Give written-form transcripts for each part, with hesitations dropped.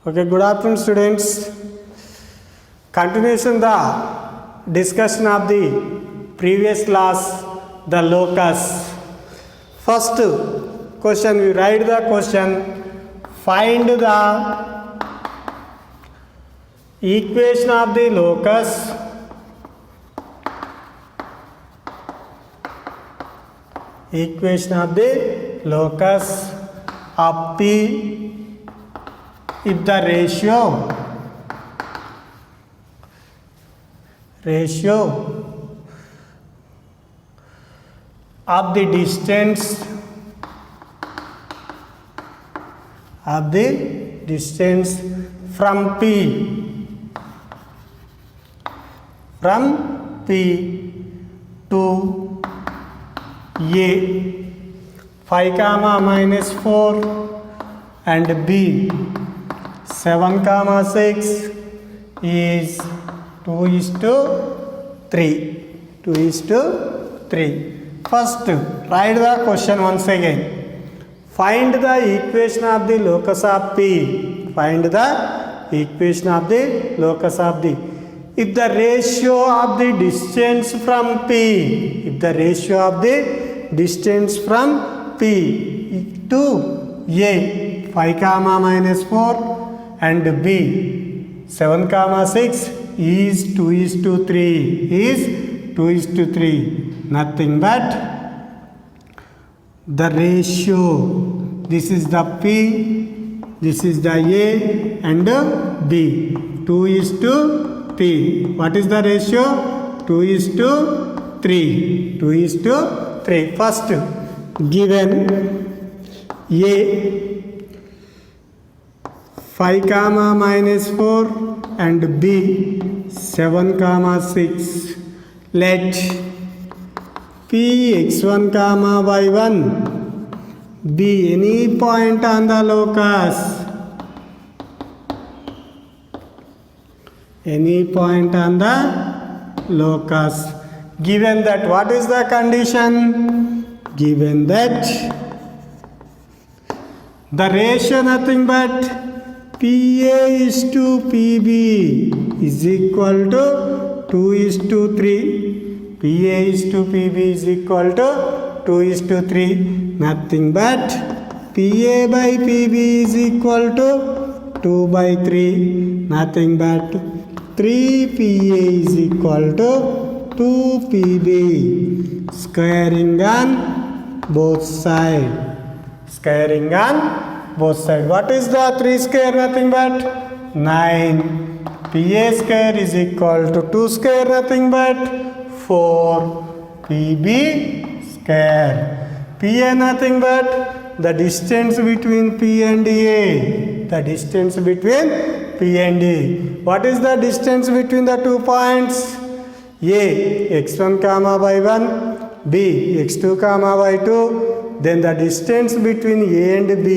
Okay, good afternoon students. Continuation the discussion of the previous class, the locus. First question, we write the question, find the equation of the locus of P if the ratio of the distance from P to A 5, -4 and B 7, 6 is 2:3. First, write the question once again. Find the equation of the locus of P. Find the equation of the locus of the. If the ratio of the distance from P, to A 5, -4 and B 7, 6 is 2:3. Nothing but the ratio. This is the P, this is the A and B. 2:3. What is the ratio? 2:3. First, given A 5, -4 and B 7, 6. Let P x1, y1 be any point on the locus. Given that, what is the condition? Given that the ratio nothing but PA is to PB is equal to 2:3. PA is to PB is equal to 2:3. Nothing but PA by PB is equal to 2/3. Nothing but 3PA is equal to 2PB. Squaring on both sides. What is the 3 square? Nothing but 9. PA square is equal to 2 square, nothing but 4. PB square. PA nothing but the distance between P and A. What is the distance between the 2 points? A x1, y1, B x2, y2. Then the distance between A and B,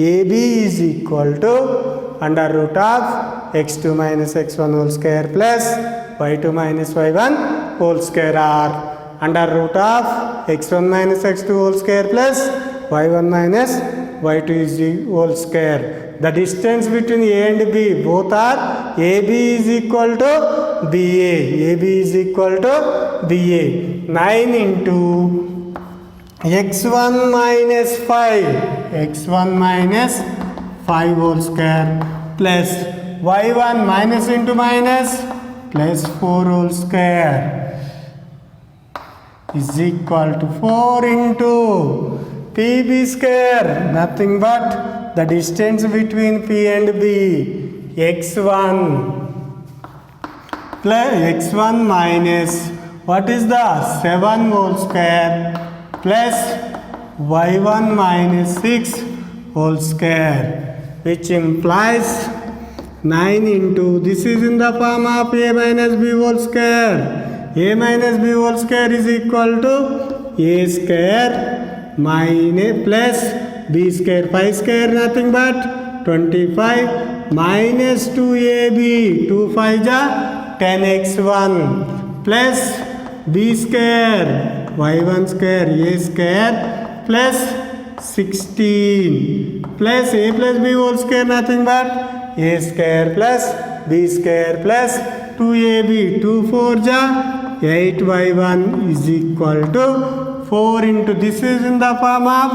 AB is equal to under root of x2 minus x1 whole square plus y2 minus y1 whole square, or under root of x1 minus x2 whole square plus y1 minus y2 is the whole square. The distance between A and B, both are AB is equal to BA. 9 into x1 minus 5 whole square plus y1 minus into minus plus 4 whole square is equal to 4 into PB square, nothing but the distance between P and B, x1 minus what is the 7 whole square plus y1 minus 6 whole square, which implies 9 into, this is in the form of A minus B whole square. A minus B whole square is equal to A square minus plus B square. 5 square nothing but 25 minus 2AB. 2 5 ja 10x1 plus B square y1 square A square plus 16 plus a plus b whole square nothing but a square plus b square plus 2ab 2 4 ja 8y1 is equal to 4 into this is in the form of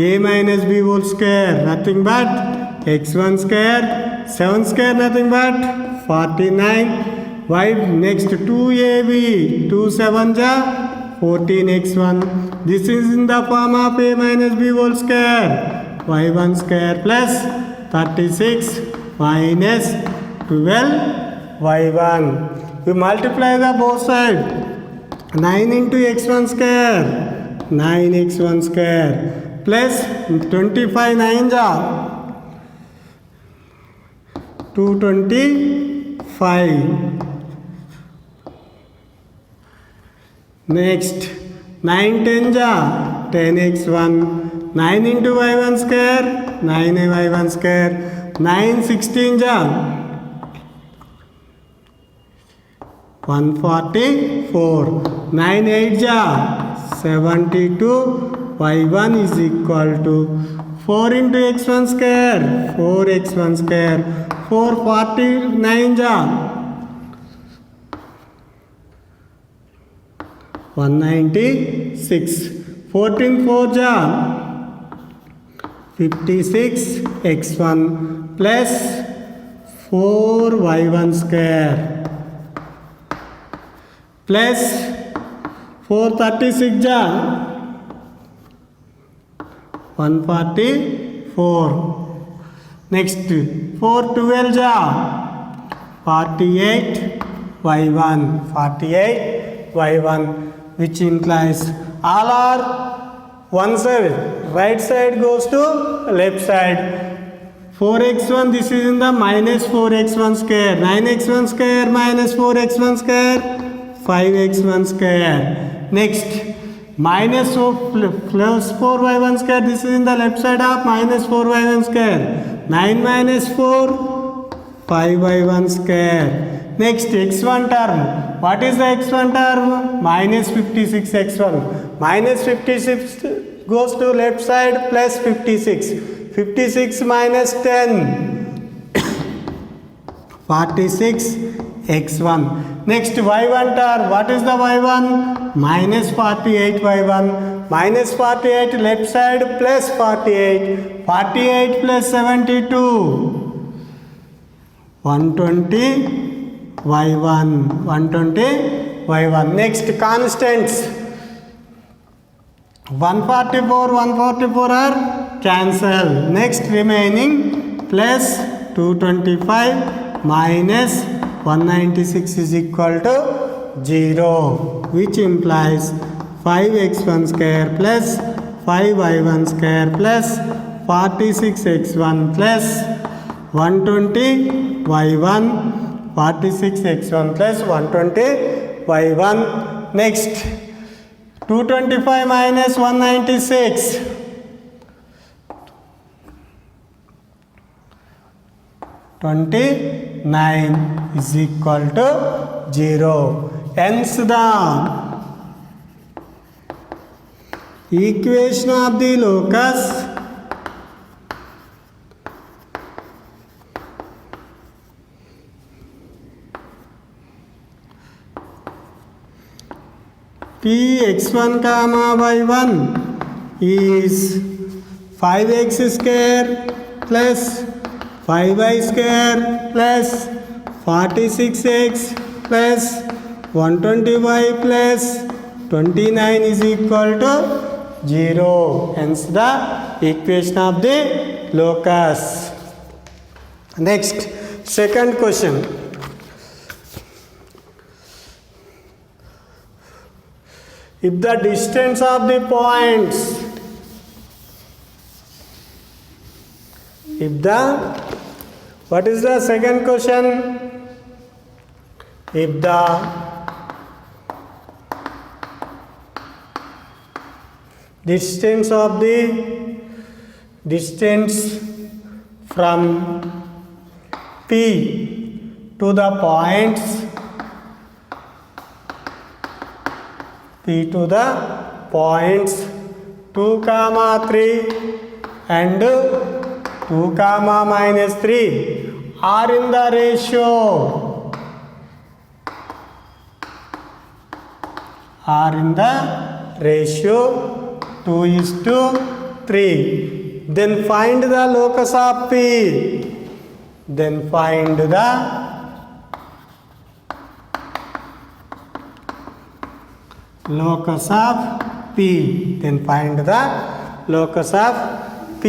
a minus b whole square nothing but x1 square 7 square nothing but 49 y next 2ab 2 7 ja 14x1 this is in the form of a minus b whole square y1 square plus 36 minus 12 y1 we multiply the both side 9 into x1 square 9x1 square plus 25 9 ja 225 next 9 10 ja 10x1 9 into y1 square 9y1 square 9 16 ja 144 9 8 ja 72 y1 is equal to 4 into x1 square 4x1 square 449 ja 196 14 4 ja 56 x1 plus 4 y1 square plus 436 ja 144 next 412 ja 48 y1 48 y1 which implies all are one side right side goes to left side 4x1 this is in the minus 4x1 square 9x1 square minus 4x1 square 5x1 square next minus of plus 4y1 square this is in the left side of minus 4y1 square 9 minus 4 5y1 square next x1 term what is the x1 term minus 56 x1 minus 56 goes to left side plus 56 56 minus 10 46 x1 next y1 term what is the y1 minus 48 y1 minus 48 left side plus 48 48 plus 72 120 y1 120 y1 next constants 144 are cancel next remaining plus 225 minus 196 is equal to 0 which implies 5x1 square plus 5y1 square plus 46x1 plus 120 y1 46x1 plus 120 y1 next 225 minus 196 29 is equal to 0 hence the equation of the locus Px1 comma y1 is 5x square plus 5y square plus 46x plus 120y plus 29 is equal to 0 hence the equation of the locus next second question if the distance of the points if the what is the second question if the distance from P to the points 2 comma 3 and 2 comma minus 3 are in the ratio, are in the ratio 2:3. Then find the locus of P. Then find the locus of P. Then find the locus of P.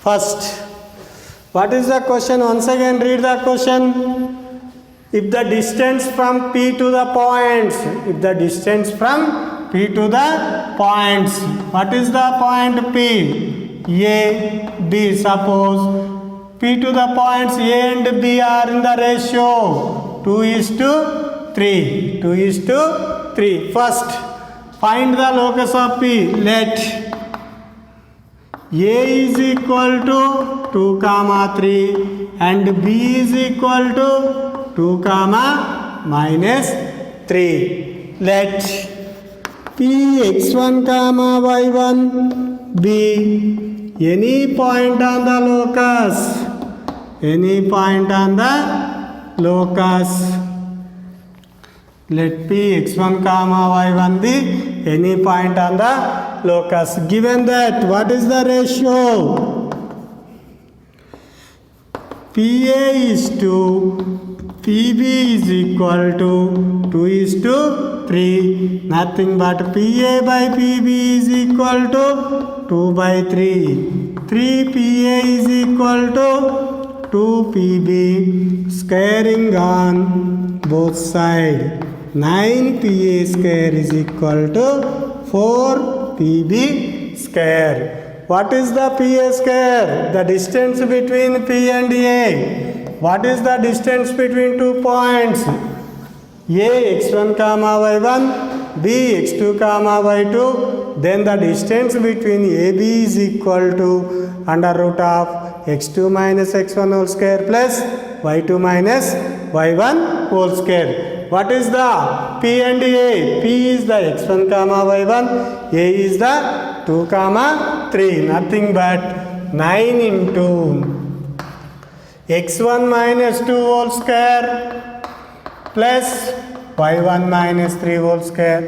First, what is the question? Once again read the question. If the distance from P to the points, if the distance from P to the points, what is the point P? A, B. Suppose P to the points A and B are in the ratio 2:3. 2:3. First, find the locus of P. Let A is equal to 2 comma 3 and B is equal to 2 comma minus 3. Let P x1 comma y1 be any point on the locus, any point on the locus. Let P x1 comma y1 be any point on the locus. Given that, what is the ratio? PA is to PB is equal to 2:3. Nothing but PA by PB is equal to 2/3. 3PA is equal to 2PB. Squaring on both sides. 9PA square is equal to 4PB square. What is the PA square? The distance between P and A. What is the distance between 2 points? A x1 comma y1, B x2 comma y2. Then the distance between AB is equal to under root of x2 minus x1 whole square plus y2 minus y1 whole square. What is the P and A? P is the x1 comma y1, A is the 2 comma 3. Nothing but 9 into x1 minus 2 whole square plus y1 minus 3 whole square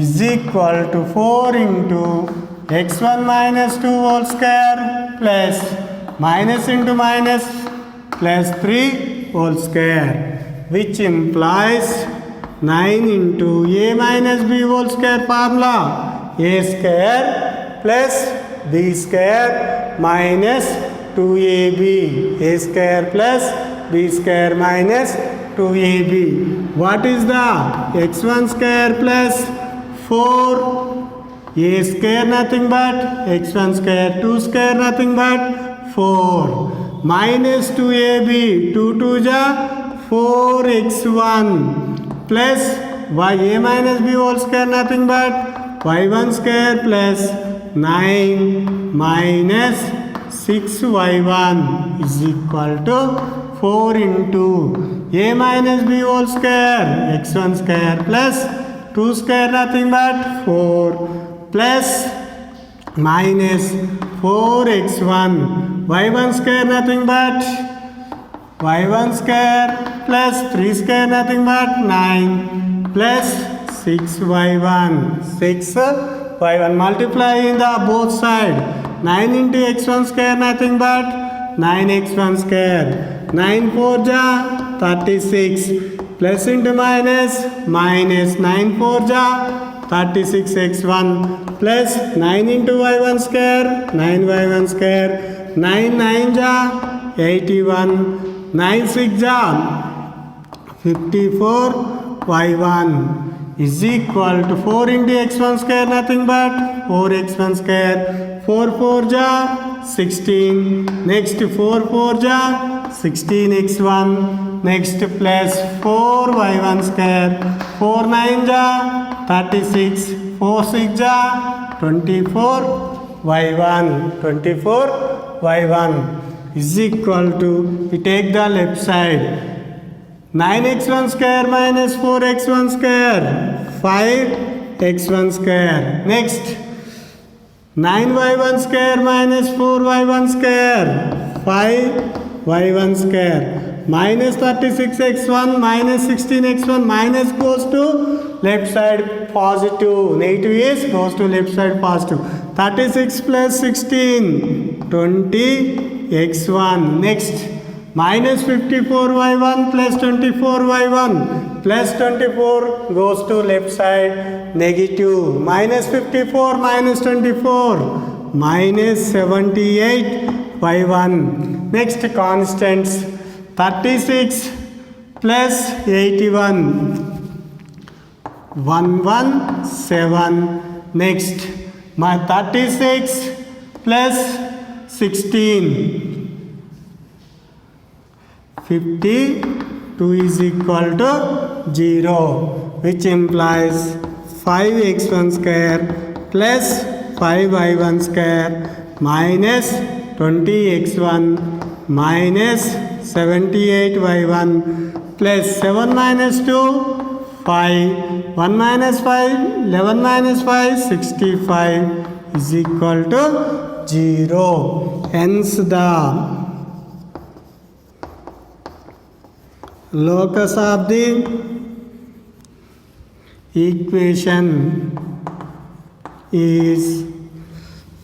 is equal to 4 into x1 minus 2 whole square plus minus into minus plus 3 whole square, which implies 9 into A minus B whole square formula. A square plus B square minus 2AB. A square plus B square minus 2AB. What is the x1 square plus 4? A square nothing but x1 square, 2 square nothing but 4 minus 2AB. 2 2 ja 4x1 plus y A minus B whole square nothing but y1 square plus 9 minus 6y1 is equal to 4 into A minus B whole square x1 square plus 2 square nothing but 4 plus minus 4x1 y1 square nothing but y1 square plus 3 square nothing but 9 plus 6y1. 6y1 multiply in the both side. 9 into x1 square nothing but 9x1 square. 9 4 ja 36 plus into minus minus 9 4 ja 36x1 plus 9 into y1 square 9y1 square. 9 9 ja 81 9 6 ja 54y1 is equal to 4 into x1 square nothing but 4x1 square. 4 4 ja 16. Next 4 4 ja 16x1. Next plus 4y1 square. 4 9 ja 36. 4 6 ja 24y1. 24y1 is equal to, we take the left side, 9x1 square minus 4x1 square, 5x1 square. Next, 9y1 square minus 4y1 square, 5y1 square. Minus 36x1 minus 16x1 minus goes to left side positive. Negative is goes to left side positive. 36 plus 16, 20x1. Next, minus 54y1 plus 24y1 plus 24 goes to left side negative. Minus 54 minus 24 minus 78y1. Next, constants. 36 plus 81, 117. Next, my 36 plus 16, 52 is equal to 0, which implies 5x1 square plus 5y1 square minus 20x1 minus 78y1 plus 7 minus 2, 5, 1 minus 5, 11 minus 5, 65 is equal to 0. Hence the locus of the equation is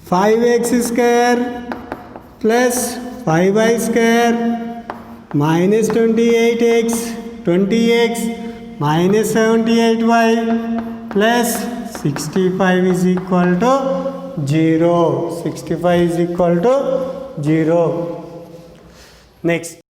5x square plus 5y square minus 28x, 20x minus 78y plus 65 is equal to 0. 65 is equal to 0. Next.